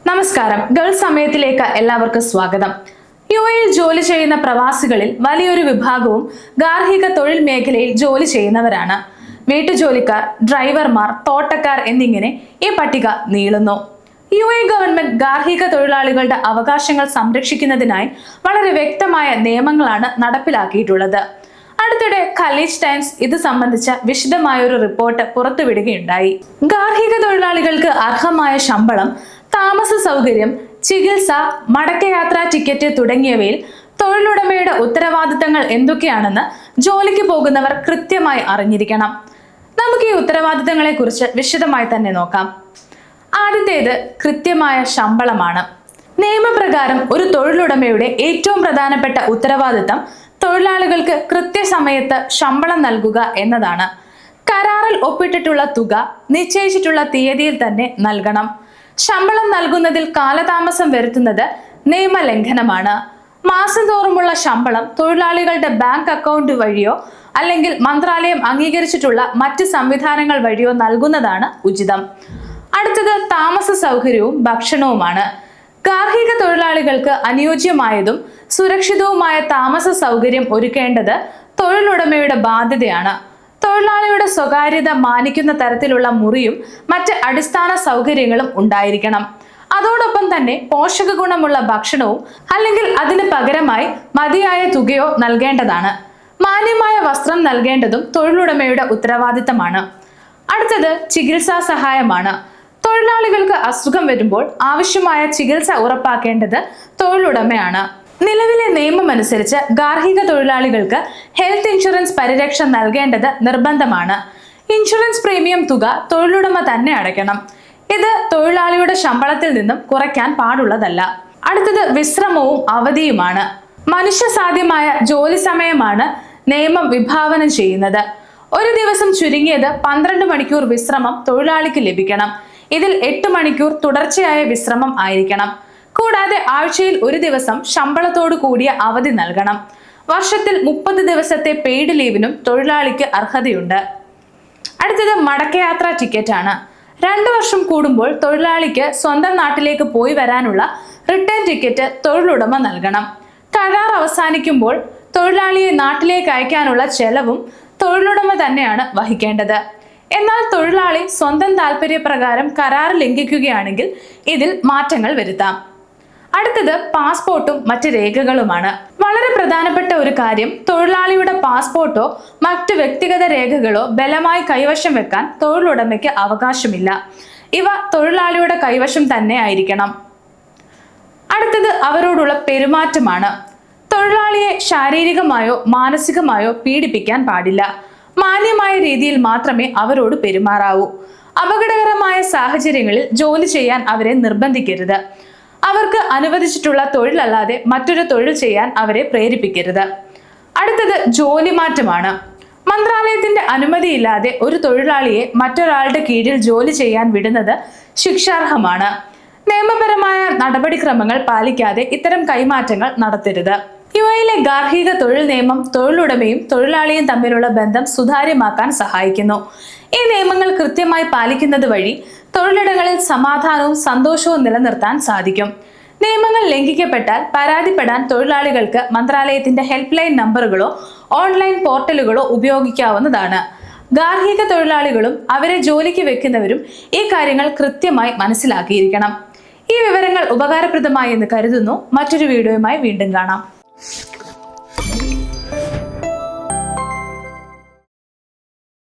നമസ്കാരം. ഗൾഫ് സമയത്തിലേക്ക് എല്ലാവർക്കും സ്വാഗതം. യുഎഇയിൽ ജോലി ചെയ്യുന്ന പ്രവാസികളിൽ വലിയൊരു വിഭാഗവും ഗാർഹിക തൊഴിൽ മേഖലയിൽ ജോലി ചെയ്യുന്നവരാണ്. വീട്ടുജോലിക്കാർ, ഡ്രൈവർമാർ, തോട്ടക്കാർ എന്നിങ്ങനെ ഈ പട്ടിക നീളുന്നു. യുഎഇ ഗവൺമെന്റ് ഗാർഹിക തൊഴിലാളികളുടെ അവകാശങ്ങൾ സംരക്ഷിക്കുന്നതിനായി വളരെ വ്യക്തമായ നിയമങ്ങളാണ് നടപ്പിലാക്കിയിട്ടുള്ളത്. അടുത്തിടെ ഖലീജ് ടൈംസ് ഇത് സംബന്ധിച്ച വിശദമായ ഒരു റിപ്പോർട്ട് പുറത്തുവിടുകയുണ്ടായി. ഗാർഹിക തൊഴിലാളികൾക്ക് അർഹമായ ശമ്പളം, താമസ സൗകര്യം, ചികിത്സ, മടക്കയാത്രാ ടിക്കറ്റ് തുടങ്ങിയവയിൽ തൊഴിലുടമയുടെ ഉത്തരവാദിത്തങ്ങൾ എന്തൊക്കെയാണെന്ന് ജോലിക്ക് പോകുന്നവർ കൃത്യമായി അറിഞ്ഞിരിക്കണം. നമുക്ക് ഈ ഉത്തരവാദിത്തങ്ങളെ കുറിച്ച് വിശദമായി തന്നെ നോക്കാം. ആദ്യത്തേത് കൃത്യമായ ശമ്പളമാണ്. നിയമപ്രകാരം ഒരു തൊഴിലുടമയുടെ ഏറ്റവും പ്രധാനപ്പെട്ട ഉത്തരവാദിത്തം തൊഴിലാളികൾക്ക് കൃത്യസമയത്ത് ശമ്പളം നൽകുക എന്നതാണ്. കരാറിൽ ഒപ്പിട്ടിട്ടുള്ള തുക നിശ്ചയിച്ചിട്ടുള്ള തീയതിയിൽ തന്നെ നൽകണം. ശമ്പളം നൽകുന്നതിൽ കാലതാമസം വരുത്തുന്നത് നിയമലംഘനമാണ്. മാസം തോറുമുള്ള ശമ്പളം തൊഴിലാളികളുടെ ബാങ്ക് അക്കൗണ്ട് വഴിയോ അല്ലെങ്കിൽ മന്ത്രാലയം അംഗീകരിച്ചിട്ടുള്ള മറ്റ് സംവിധാനങ്ങൾ വഴിയോ നൽകുന്നതാണ് ഉചിതം. അടുത്തത് താമസ സൗകര്യവും ഭക്ഷണവുമാണ്. ഗാർഹിക തൊഴിലാളികൾക്ക് അനുയോജ്യമായതും സുരക്ഷിതവുമായ താമസ സൗകര്യം ഒരുക്കേണ്ടത് തൊഴിലുടമയുടെ ബാധ്യതയാണ്. തൊഴിലാളിയുടെ സ്വകാര്യത മാനിക്കുന്ന തരത്തിലുള്ള മുറിയും മറ്റ് അടിസ്ഥാന സൗകര്യങ്ങളും ഉണ്ടായിരിക്കണം. അതോടൊപ്പം തന്നെ പോഷക ഗുണമുള്ള ഭക്ഷണവും അല്ലെങ്കിൽ അതിന് പകരമായി മതിയായ തുകയോ നൽകേണ്ടതാണ്. മാന്യമായ വസ്ത്രം നൽകേണ്ടതും തൊഴിലുടമയുടെ ഉത്തരവാദിത്തമാണ്. അടുത്തത് ചികിത്സാ സഹായമാണ്. തൊഴിലാളികൾക്ക് അസുഖം വരുമ്പോൾ ആവശ്യമായ ചികിത്സ ഉറപ്പാക്കേണ്ടത് തൊഴിലുടമയാണ്. നിലവിലെ നിയമം അനുസരിച്ച് ഗാർഹിക തൊഴിലാളികൾക്ക് ഹെൽത്ത് ഇൻഷുറൻസ് പരിരക്ഷ നൽകേണ്ടത് നിർബന്ധമാണ്. ഇൻഷുറൻസ് പ്രീമിയം തുക തൊഴിലുടമ തന്നെ അടയ്ക്കണം. ഇത് തൊഴിലാളിയുടെ ശമ്പളത്തിൽ നിന്നും കുറയ്ക്കാൻ പാടുള്ളതല്ല. അടുത്തത് വിശ്രമവും അവധിയുമാണ്. മനുഷ്യസാധ്യമായ ജോലി സമയമാണ് നിയമം വിഭാവനം ചെയ്യുന്നത്. ഒരു ദിവസം ചുരുങ്ങിയത് 12 മണിക്കൂർ വിശ്രമം തൊഴിലാളിക്ക് ലഭിക്കണം. ഇതിൽ 8 മണിക്കൂർ തുടർച്ചയായ വിശ്രമം ആയിരിക്കണം. കൂടാതെ ആഴ്ചയിൽ ഒരു ദിവസം ശമ്പളത്തോടു കൂടിയ അവധി നൽകണം. വർഷത്തിൽ 30 ദിവസത്തെ പെയ്ഡ് ലീവിനും തൊഴിലാളിക്ക് അർഹതയുണ്ട്. അടുത്തത് മടക്കയാത്രാ ടിക്കറ്റ് ആണ്. 2 വർഷം കൂടുമ്പോൾ തൊഴിലാളിക്ക് സ്വന്തം നാട്ടിലേക്ക് പോയി വരാനുള്ള റിട്ടേൺ ടിക്കറ്റ് തൊഴിലുടമ നൽകണം. കരാർ അവസാനിക്കുമ്പോൾ തൊഴിലാളിയെ നാട്ടിലേക്ക് അയക്കാനുള്ള ചെലവും തൊഴിലുടമ തന്നെയാണ് വഹിക്കേണ്ടത്. എന്നാൽ തൊഴിലാളി സ്വന്തം താല്പര്യപ്രകാരം കരാർ ലംഘിക്കുകയാണെങ്കിൽ ഇതിൽ മാറ്റങ്ങൾ വരുത്താം. അടുത്തത് പാസ്പോർട്ടും മറ്റ് രേഖകളുമാണ്. വളരെ പ്രധാനപ്പെട്ട ഒരു കാര്യം, തൊഴിലാളിയുടെ പാസ്പോർട്ടോ മറ്റ് വ്യക്തിഗത രേഖകളോ ബലമായി കൈവശം വെക്കാൻ തൊഴിലുടമയ്ക്ക് അവകാശമില്ല. ഇവ തൊഴിലാളിയുടെ കൈവശം തന്നെ ആയിരിക്കണം. അടുത്തത് അവരോടുള്ള പെരുമാറ്റമാണ്. തൊഴിലാളിയെ ശാരീരികമായോ മാനസികമായോ പീഡിപ്പിക്കാൻ പാടില്ല. മാന്യമായ രീതിയിൽ മാത്രമേ അവരോട് പെരുമാറാവൂ. അപകടകരമായ സാഹചര്യങ്ങളിൽ ജോലി ചെയ്യാൻ അവരെ നിർബന്ധിക്കരുത്. അവർക്ക് അനുവദിച്ചിട്ടുള്ള തൊഴിലല്ലാതെ മറ്റൊരു തൊഴിൽ ചെയ്യാൻ അവരെ പ്രേരിപ്പിക്കരുത്. അടുത്തത് ജോലി മാറ്റമാണ്. മന്ത്രാലയത്തിന്റെ അനുമതിയില്ലാതെ ഒരു തൊഴിലാളിയെ മറ്റൊരാളുടെ കീഴിൽ ജോലി ചെയ്യാൻ വിടുന്നത് ശിക്ഷാർഹമാണ്. നിയമപരമായ നടപടിക്രമങ്ങൾ പാലിക്കാതെ ഇത്തരം കൈമാറ്റങ്ങൾ നടത്തരുത്. യുഎഇയിലെ ഗാർഹിക തൊഴിൽ നിയമം തൊഴിലുടമയും തൊഴിലാളിയും തമ്മിലുള്ള ബന്ധം സുതാര്യമാക്കാൻ സഹായിക്കുന്നു. ഈ നിയമങ്ങൾ കൃത്യമായി പാലിക്കുന്നത് വഴി തൊഴിലിടങ്ങളിൽ സമാധാനവും സന്തോഷവും നിലനിർത്താൻ സാധിക്കും. നിയമങ്ങൾ ലംഘിക്കപ്പെട്ടാൽ പരാതിപ്പെടാൻ തൊഴിലാളികൾക്ക് മന്ത്രാലയത്തിന്റെ ഹെൽപ്പ് ലൈൻ നമ്പറുകളോ ഓൺലൈൻ പോർട്ടലുകളോ ഉപയോഗിക്കാവുന്നതാണ്. ഗാർഹിക തൊഴിലാളികളും അവരെ ജോലിക്ക് വെക്കുന്നവരും ഈ കാര്യങ്ങൾ കൃത്യമായി മനസ്സിലാക്കിയിരിക്കണം. ഈ വിവരങ്ങൾ ഉപകാരപ്രദമായി എന്ന് കരുതുന്നു. മറ്റൊരു വീഡിയോയുമായി വീണ്ടും കാണാം.